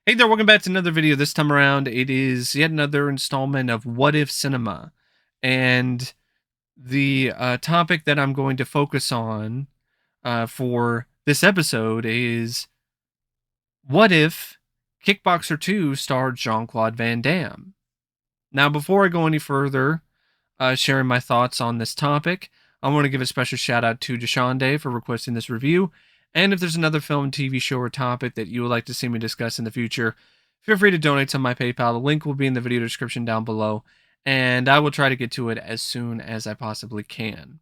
Hey there, welcome back to another video. This time around, it is yet another installment of What If Cinema. And the topic that I'm going to focus on for this episode is what if Kickboxer 2 starred Jean Claude Van Damme? Now, before I go any further, sharing my thoughts on this topic, I want to give a special shout out to Deshaun for requesting this review. And if there's another film, TV show, or topic that you would like to see me discuss in the future, feel free to donate to my PayPal. The link will be in the video description down below, and I will try to get to it as soon as I possibly can.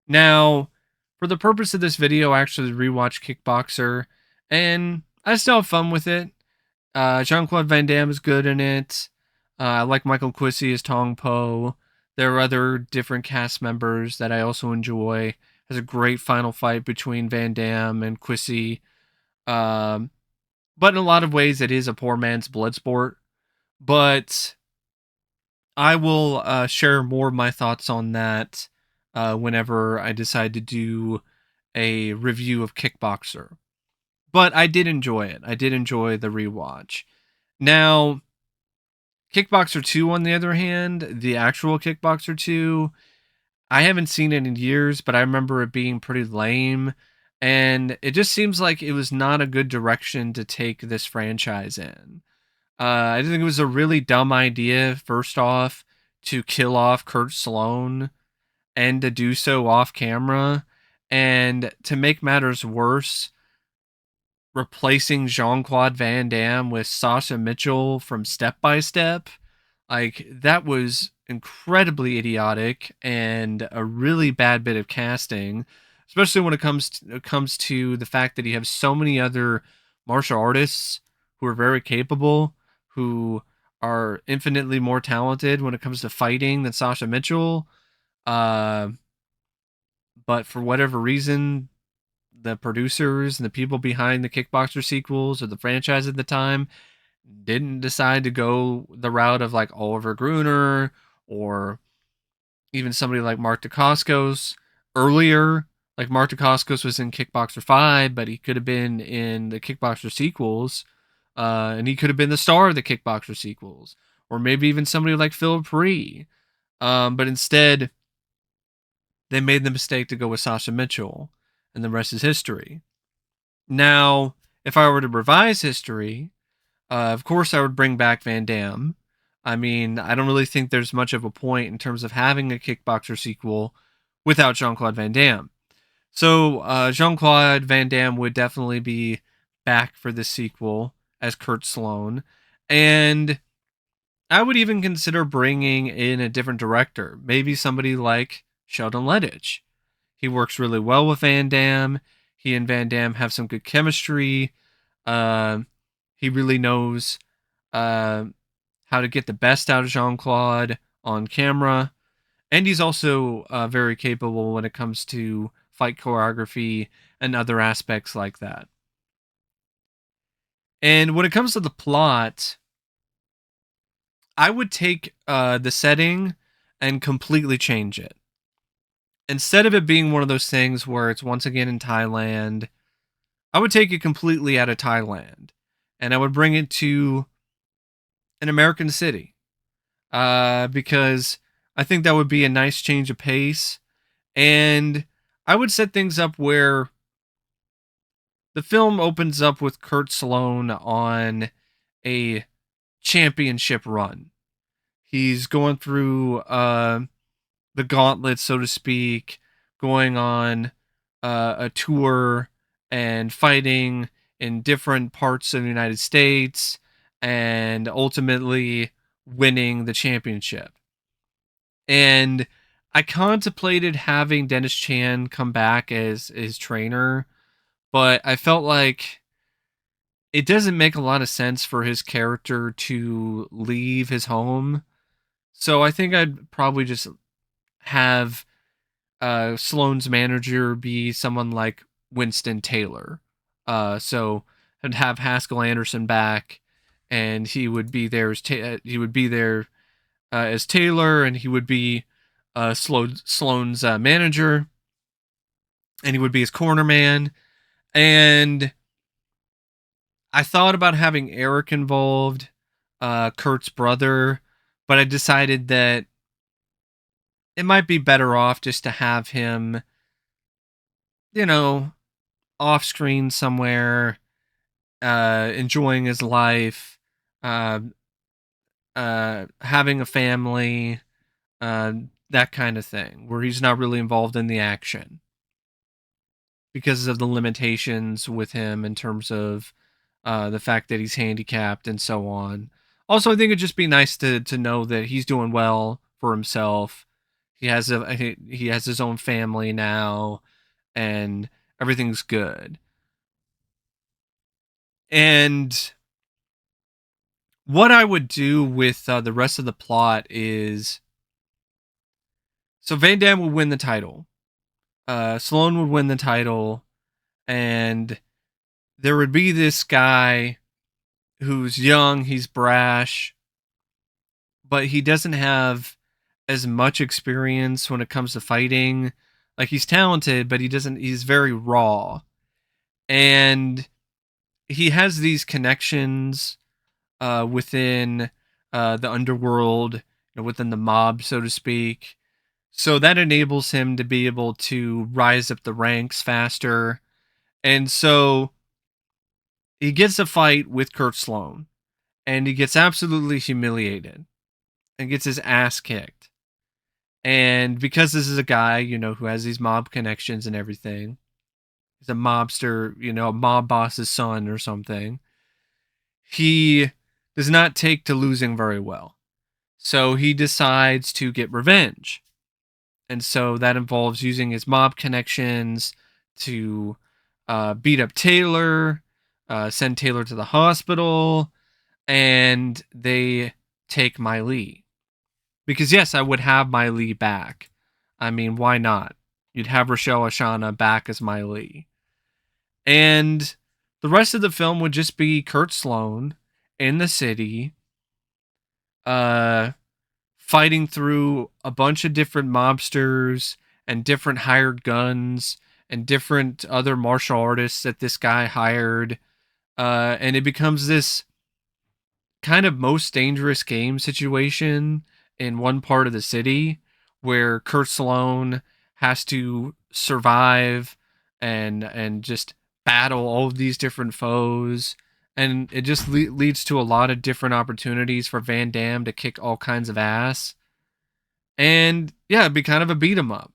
Now, for the purpose of this video, I actually rewatched Kickboxer, and I still have fun with it. Jean Claude Van Damme is good in it. I like Michael Quissy as Tong Po. There are other different cast members that I also enjoy. There's a great final fight between Van Damme and Quissy. Um, but in a lot of ways, it is a poor man's blood sport. But I will share more of my thoughts on that whenever I decide to do a review of Kickboxer. But I did enjoy it. I did enjoy the rewatch. Now, Kickboxer 2, on the other hand, the actual Kickboxer 2, I haven't seen it in years, but I remember it being pretty lame. And it just seems like it was not a good direction to take this franchise in. I think it was a really dumb idea, first off, to kill off Kurt Sloan and to do so off camera. And to make matters worse, replacing Jean Claude Van Damme with Sasha Mitchell from Step by Step. Like, that was incredibly idiotic and a really bad bit of casting, especially when it comes to the fact that you have so many other martial artists who are very capable, who are infinitely more talented when it comes to fighting than Sasha Mitchell. Uh, but for whatever reason, the producers and the people behind the Kickboxer sequels or the franchise at the time didn't decide to go the route of like Oliver Gruner or even somebody like Mark Dacascos earlier. Like Mark Dacascos was in Kickboxer 5, but he could have been in the Kickboxer sequels. And he could have been the star of the Kickboxer sequels. Or maybe even somebody like Philip Ree. But instead, they made the mistake to go with Sasha Mitchell. And the rest is history. Now, if I were to revise history, of course, I would bring back Van Damme. I mean, I don't really think there's much of a point in terms of having a Kickboxer sequel without Jean Claude Van Damme. So, Jean Claude Van Damme would definitely be back for this sequel as Kurt Sloan. And I would even consider bringing in a different director, maybe somebody like Sheldon Lettich. He works really well with Van Damme. He and Van Damme have some good chemistry. Uh, he really knows uh, how to get the best out of Jean Claude on camera. And he's also very capable when it comes to fight choreography and other aspects like that. And when it comes to the plot, I would take the setting and completely change it. Instead of it being one of those things where it's once again in Thailand, I would take it completely out of Thailand and I would bring it to an American city because I think that would be a nice change of pace. And I would set things up where the film opens up with Kurt Sloan on a championship run. He's going through the gauntlet, so to speak, going on a tour and fighting in different parts of the United States and ultimately winning the championship. And I contemplated having Dennis Chan come back as his trainer, but I felt like it doesn't make a lot of sense for his character to leave his home. So I think I'd probably just have Sloane's manager be someone like Winston Taylor. So I'd have Haskell Anderson back, and he would be there as as Taylor, and he would be Sloane's manager, and he would be his corner man. And I thought about having Eric involved, Kurt's brother, but I decided that it might be better off just to have him, you know, off screen somewhere, enjoying his life, uh, having a family, uh, that kind of thing, where he's not really involved in the action because of the limitations with him in terms of the fact that he's handicapped and so on. Also, I think it'd just be nice to know that he's doing well for himself. He has his own family now, and everything's good. And what I would do with the rest of the plot is, so Van Damme would win the title, Stallone would win the title, and there would be this guy who's young, he's brash, but he doesn't have as much experience when it comes to fighting. Like, he's talented, but he's very raw. And he has these connections within the underworld, within the mob, so to speak. So that enables him to be able to rise up the ranks faster. And so he gets a fight with Kurt Sloan, and he gets absolutely humiliated and gets his ass kicked. And because this is a guy, who has these mob connections and everything, he's a mobster, a mob boss's son or something, he does not take to losing very well. So he decides to get revenge. And so that involves using his mob connections to beat up Taylor, send Taylor to the hospital, and they take Miley. Because yes, I would have Miley back. I mean, why not? You'd have Rochelle Ashana back as Miley. And the rest of the film would just be Kurt Sloan in the city, uh, fighting through a bunch of different mobsters and different hired guns and different other martial artists that this guy hired. And it becomes this kind of most dangerous game situation in one part of the city where Kurt Sloan has to survive and just battle all of these different foes, and it just leads to a lot of different opportunities for Van Damme to kick all kinds of ass. And yeah, it'd be kind of a beat 'em up,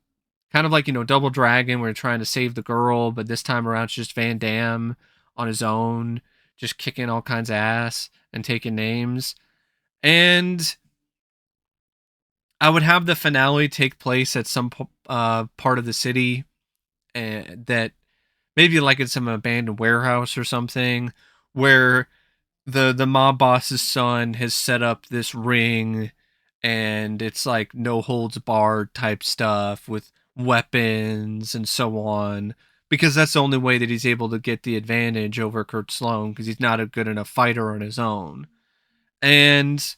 kind of like Double Dragon, where you're trying to save the girl, but this time around it's just Van Damme on his own, just kicking all kinds of ass and taking names. And I would have the finale take place at some part of the city, that maybe like in some abandoned warehouse or something, where the mob boss's son has set up this ring, and it's like no holds barred type stuff with weapons and so on, because that's the only way that he's able to get the advantage over Kurt Sloan, because he's not a good enough fighter on his own. And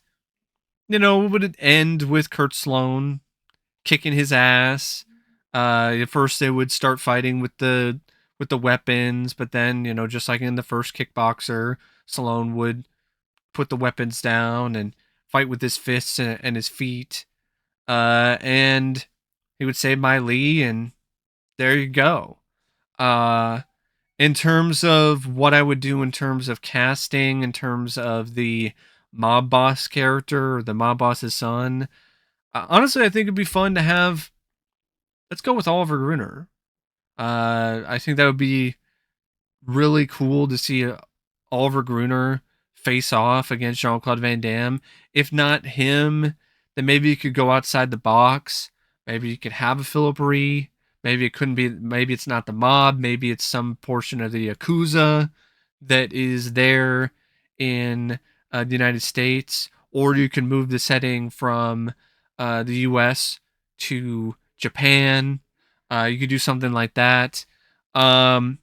would it end with Kurt Sloan kicking his ass? At first they would start fighting with the weapons, but then just like in the first Kickboxer, Sloan would put the weapons down and fight with his fists and his feet. And he would save my Lee, and there you go. Uh, in terms of what I would do in terms of casting, in terms of the mob boss character, or the mob boss's son, honestly, I think it'd be fun to have. Let's go with Oliver Gruner. I think that would be really cool to see Oliver Gruner face off against Jean Claude Van Damme. If not him, then maybe you could go outside the box. Maybe you could have a Philip Ree. Maybe it couldn't be. Maybe it's not the mob. Maybe it's some portion of the Yakuza that is there in the United States. Or you can move the setting from the U.S. to Japan. You could do something like that. Um,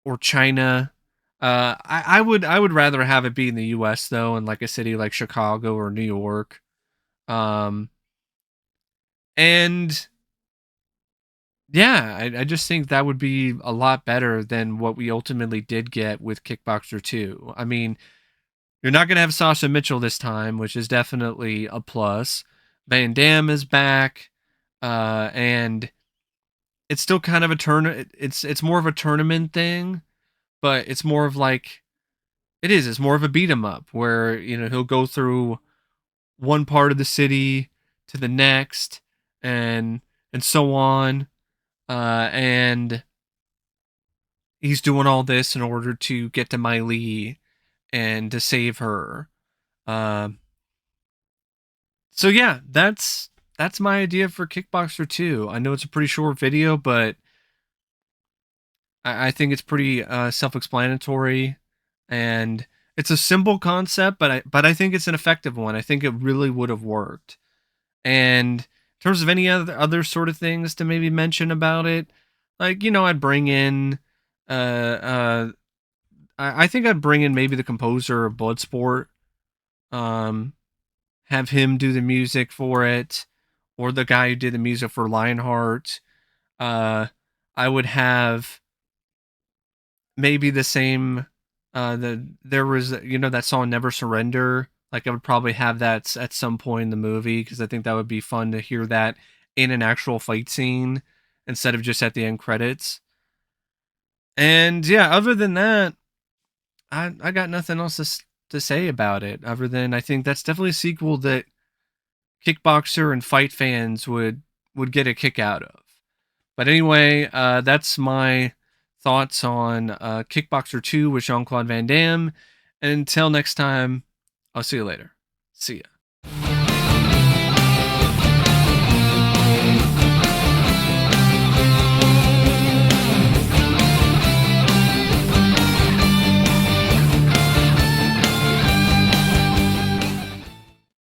or China. I would rather have it be in the U.S. though, in like a city like Chicago or New York. Um, and Yeah, I just think that would be a lot better than what we ultimately did get with Kickboxer 2. I mean, you're not going to have Sasha Mitchell this time, which is definitely a plus. Van Damme is back, and it's still kind of a It's more of a tournament thing, but it's more of like it is. It's more of a beat 'em up where he'll go through one part of the city to the next, and so on, and he's doing all this in order to get to Mai Li and to save her. Um, so yeah, that's my idea for Kickboxer 2. I know it's a pretty short video, but I think it's pretty self-explanatory, and it's a simple concept, but I think it's an effective one. I think it really would have worked. And in terms of any other sort of things to maybe mention about it, like I'd bring in, uh, I think I'd bring in maybe the composer of Bloodsport, um, have him do the music for it, or the guy who did the music for Lionheart. Uh, I would have maybe the same. There was that song "Never Surrender." Like I would probably have that at some point in the movie because I think that would be fun to hear that in an actual fight scene instead of just at the end credits. And yeah, other than that, I got nothing else to say about it other than I think that's definitely a sequel that Kickboxer and fight fans would get a kick out of. But anyway, that's my thoughts on Kickboxer 2 with Jean Claude Van Damme. And until next time, I'll see you later. See ya.